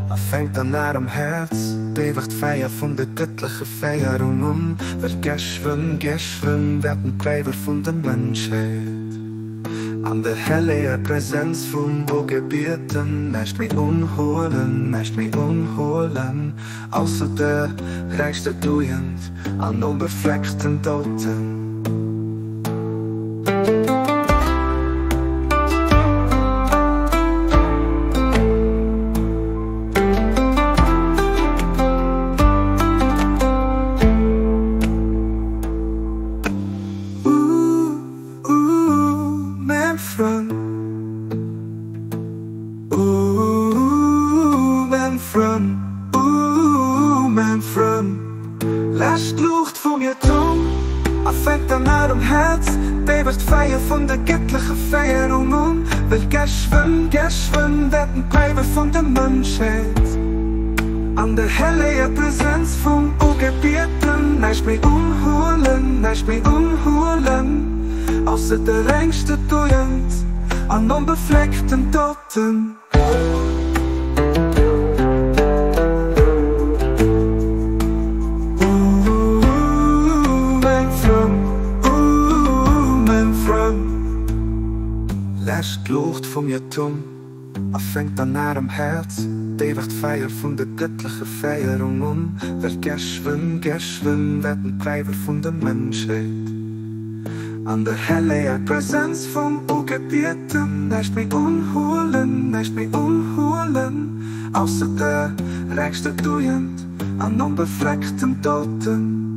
Er fängt an ihrem Herz, die wird Feier von der göttlichen Feierung um. Wird geschwungen, werden Gräber von der Menschheit. An der helle Präsenz vom Wohlgebieten möcht mich unholen, außer der reichste Duend an unbefleckten Toten. Lasst Lucht von mir Tong, er fängt an ihrem Herz, die wird Feier von der göttlichen Feierung um. Will geschwungen, werden Gräber von der Menschheit. An der helle Präsenz vom Ungebieten möcht mich unholen, außer der längste Duend an unbefleckten Toten. Lasst Lucht von mir Tum, er fängt an ihrem Herz, die wird Feier von der göttlichen Feierung um. Wird geschwungen, werden Gräber von der Menschheit. An der helle Präsenz vom Ungebieten möcht mich unholen, außer der reichste Duend an unbefleckten Toten.